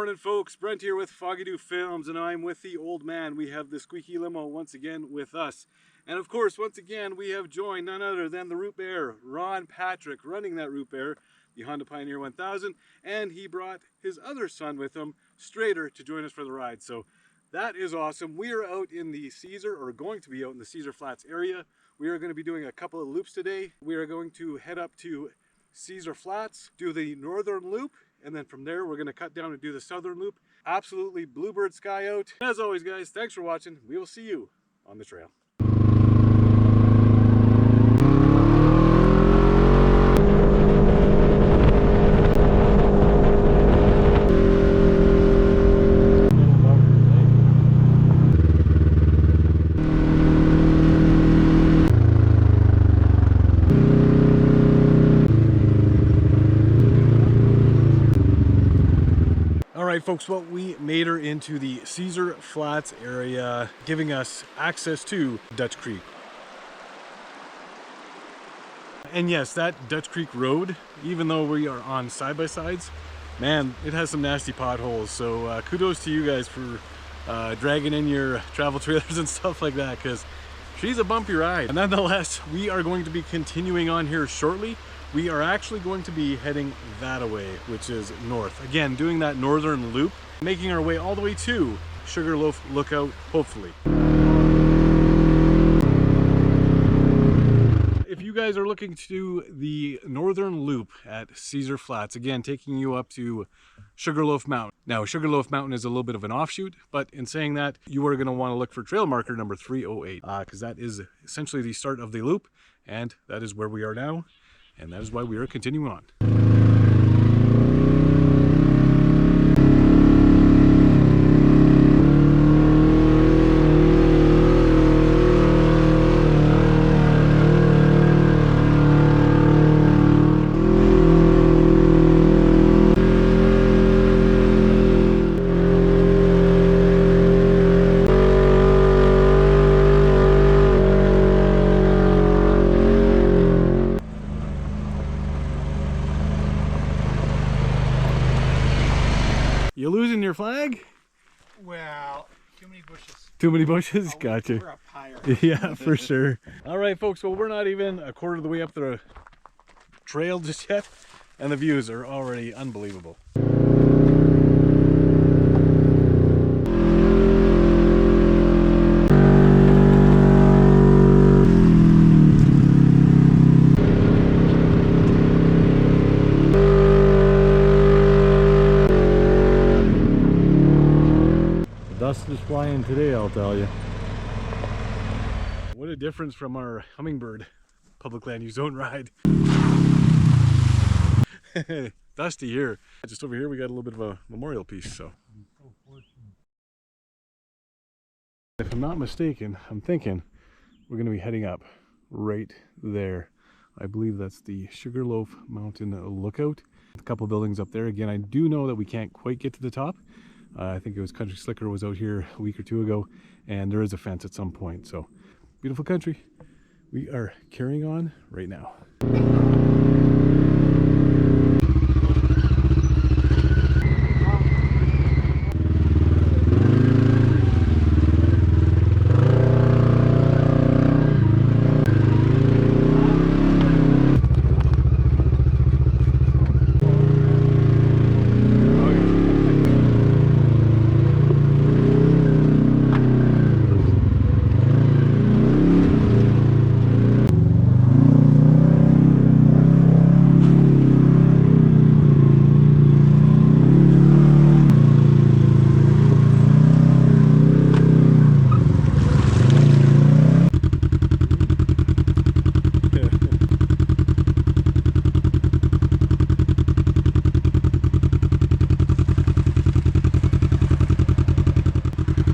morning, folks. Brent here with Foggy Dew Films, and I'm with the old man. We have the squeaky limo once again with us. And of course, once again, we have joined none other than the Root Bear, Ron Patrick, running that Root Bear, the Honda Pioneer 1000, and he brought his other son with him, Strater, to join us for the ride. So that is awesome. We are out in the Caesar, or going to be out in the Caesar Flats area. We are going to be doing a couple of loops today. We are going to head up to Caesar Flats, do the northern loop, and then from there we're going to cut down and do the southern loop. Absolutely bluebird sky out. As always, guys, thanks for watching. We will see you on the trail. Alright folks, well, we made her into the Caesar Flats area, giving us access to Dutch Creek. And yes, that Dutch Creek road, even though we are on side-by-sides, man, it has some nasty potholes. So kudos to you guys for dragging in your travel trailers and stuff like that, because she's a bumpy ride. And nonetheless, we are going to be continuing on here shortly. We are actually going to be heading that way, which is north. Again, doing that northern loop, making our way all the way to Sugar-Loaf Lookout, hopefully. If you guys are looking to do the northern loop at Caesar Flats, again, taking you up to Sugar-Loaf Mountain. Now, Sugar-Loaf Mountain is a little bit of an offshoot, but in saying that, you are going to want to look for trail marker number 308, because that is essentially the start of the loop, and that is where we are now. And that is why we are continuing on. You losing your flag? Well, too many bushes. Too many bushes? Gotcha. We're up higher. Yeah, for sure. All right, folks, well, we're not even a quarter of the way up the trail just yet, and the views are already unbelievable. Dust is flying today, I'll tell you. What a difference from our Hummingbird public land use zone ride. Dusty here. Just over here we got a little bit of a memorial piece, so. If I'm not mistaken, I'm thinking we're going to be heading up right there. I believe that's the Sugar-Loaf Mountain Lookout. A couple buildings up there. Again, I do know that we can't quite get to the top. I think it was Country Slicker was out here a week or two ago, and there is a fence at some point. So, beautiful country. We are carrying on right now.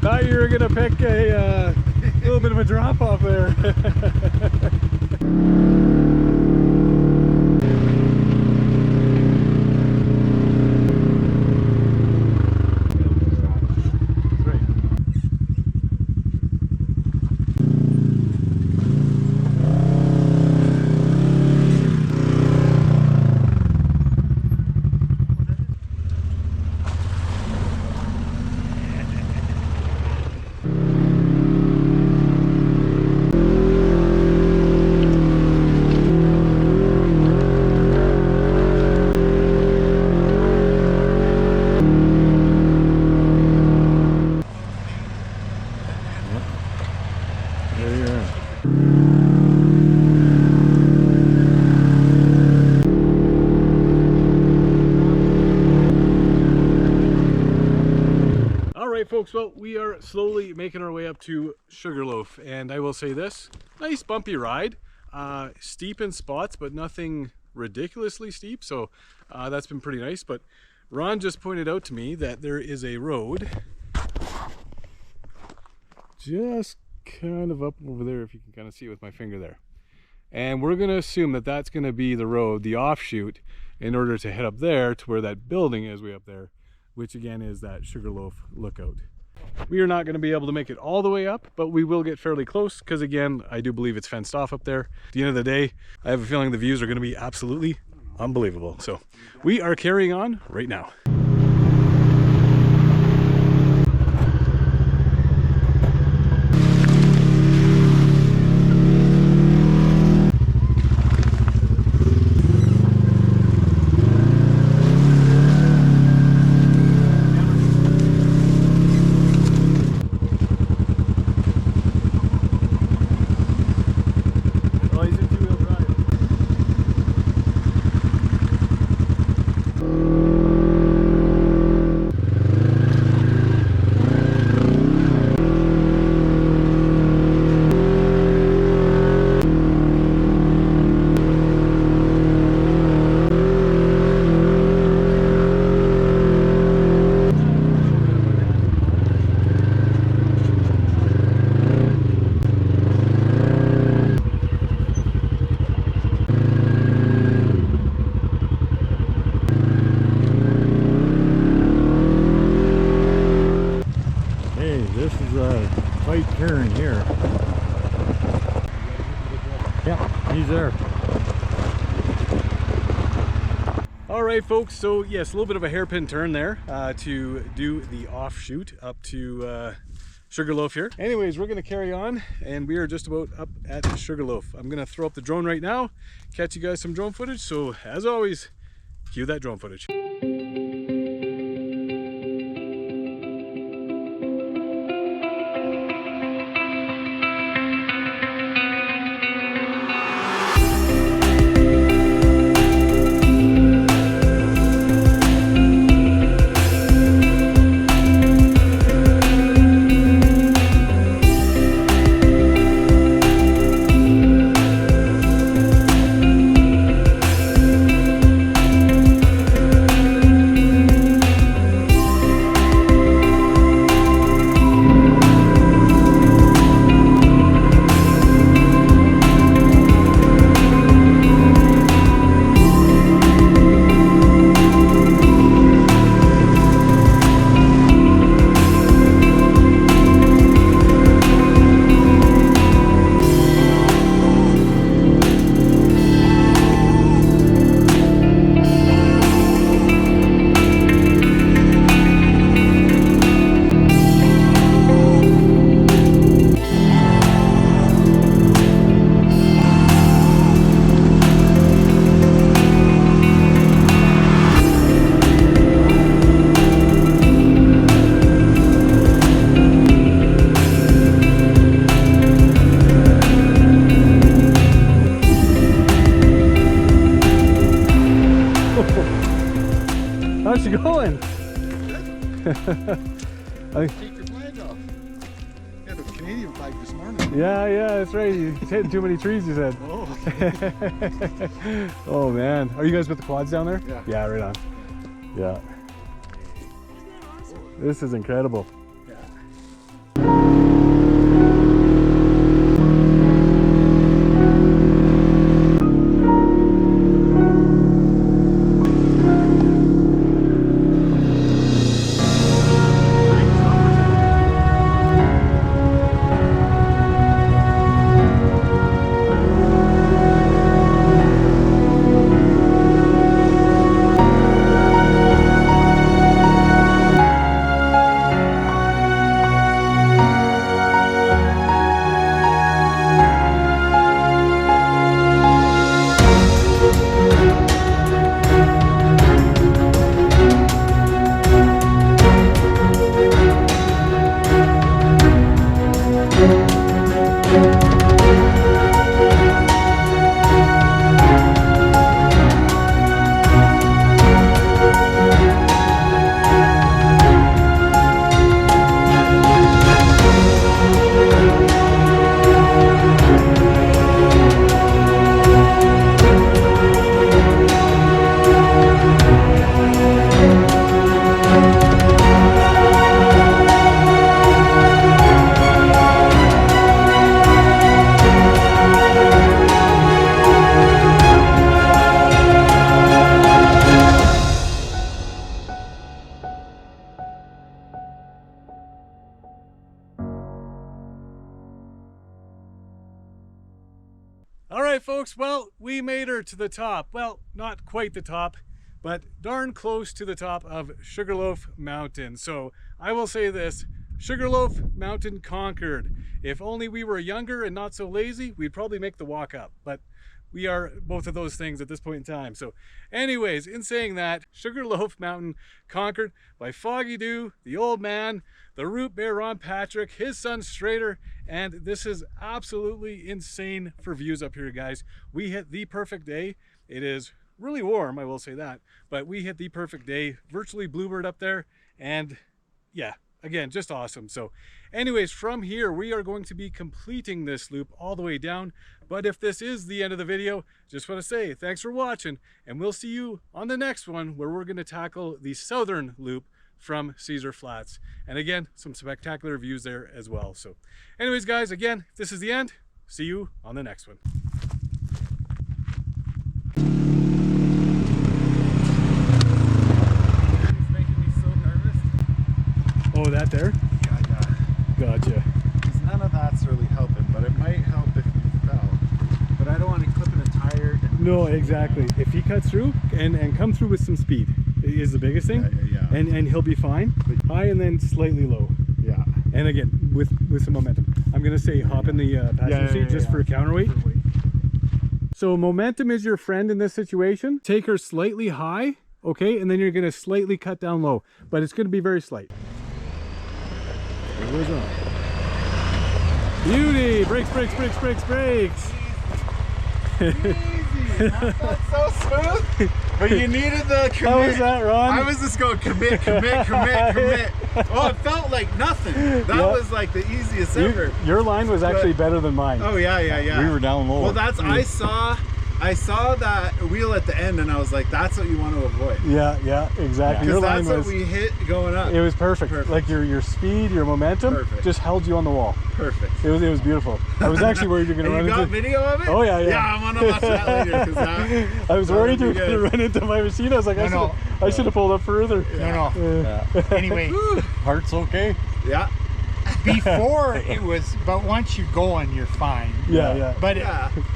Thought you were gonna pick a little bit of a drop off there. folks, well, we are slowly making our way up to Sugarloaf, and I will say this, nice bumpy ride, steep in spots, but nothing ridiculously steep, so that's been pretty nice. But Ron just pointed out to me that there is a road just kind of up over there, if you can kind of see it with my finger there. And we're going to assume that that's going to be the road, the offshoot, in order to head up there to where that building is way up there, which again is that Sugar-Loaf Lookout. We are not going to be able to make it all the way up, but we will get fairly close because again, I do believe it's fenced off up there. At the end of the day, I have a feeling the views are going to be absolutely unbelievable. So we are carrying on right now. This is a tight turn here. Yeah, he's there. All right, folks, so yes, a little bit of a hairpin turn there to do the offshoot up to Sugarloaf here. Anyways, we're going to carry on, and we are just about up at Sugarloaf. I'm going to throw up the drone right now, catch you guys some drone footage. So as always, cue that drone footage. How's it going? Take your flag off. You had a Canadian flag this morning. Yeah, that's right. He's hitting too many trees, you said. Oh. Oh man. Are you guys with the quads down there? Yeah. Yeah, right on. Yeah. This is incredible. All right, folks, well, we made her to the top. Well, not quite the top, but darn close to the top of Sugarloaf Mountain. So I will say this, Sugarloaf Mountain conquered. If only we were younger and not so lazy, we'd probably make the walk up, but we are both of those things at this point in time. So anyways, in saying that, Sugarloaf Mountain conquered by Foggy Dew, the old man, the root bear Ron Patrick, his son Strater, and this is absolutely insane for views up here, guys. We hit the perfect day. It is really warm, I will say that, but we hit the perfect day, virtually bluebird up there, and yeah, again, just awesome. So anyways, from here, we are going to be completing this loop all the way down. But if this is the end of the video, just want to say thanks for watching, and we'll see you on the next one where we're going to tackle the southern loop from Caesar Flats. And again, some spectacular views there as well. So anyways, guys, again, if this is the end, see you on the next one. It's making me so nervous. Oh, that there? Yeah. Gotcha. None of that's really helping, but it might help if you fell. But I don't want to clip in a tire. No, exactly. If he cuts through and come through with some speed is the biggest thing. Yeah. And he'll be fine. High and then slightly low. Yeah. And again, with some momentum. I'm gonna say hop in the passenger seat just for a counterweight. So momentum is your friend in this situation. Take her slightly high, okay, and then you're gonna slightly cut down low, but it's gonna be very slight. There goes on. Beauty! Brakes, brakes, brakes, brakes, brakes! Easy! That's so smooth! But you needed the commit. How was that, Ron? I was just going commit, commit, commit, commit. Oh, it felt like nothing. That was like the easiest ever. Your line was actually better than mine. Oh yeah. We were down low. Well, that's I saw that wheel at the end and I was like, that's what you want to avoid. Yeah, exactly. Your Because line that's was, what we hit going up. it was perfect. Like your speed, your momentum just held you on the wall. Perfect. It was beautiful. I was actually worried you're going to run You got into... video of it? Oh yeah. Yeah, I want to watch that later. Because I was worried you were going to run into my machine. I was like, I should have pulled up further. No. Anyway, Heart's okay? Yeah. before it was, but once you're going, you're fine. Yeah. But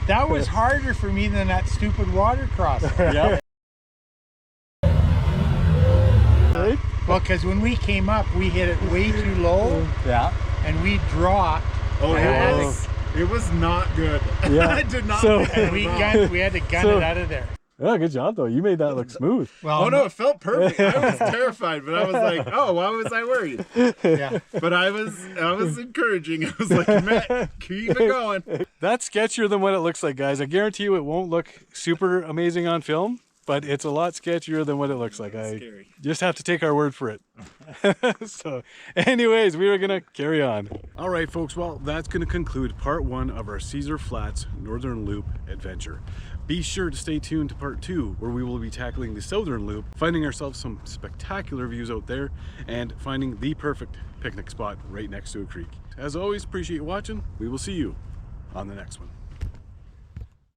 that was harder for me than that stupid water crossing. Yeah. Right? Well, because when we came up, we hit it way too low. Yeah. And we dropped. Oh, and it was not good. Yeah. I did not. So- and we had to gun it out of there. Oh, good job though. You made that look smooth. Well, Oh no, it felt perfect. I was terrified, but I was like, oh, why was I worried? yeah. But I was encouraging. I was like, man, keep it going. That's sketchier than what it looks like, guys. I guarantee you it won't look super amazing on film, but it's a lot sketchier than what it looks like. I scary. just have to take our word for it. So anyways, we are gonna carry on. All right, folks, well, that's gonna conclude part 1 of our Caesar Flats Northern Loop adventure. Be sure to stay tuned to part 2, where we will be tackling the Southern Loop, finding ourselves some spectacular views out there, and finding the perfect picnic spot right next to a creek. As always, appreciate you watching. We will see you on the next one.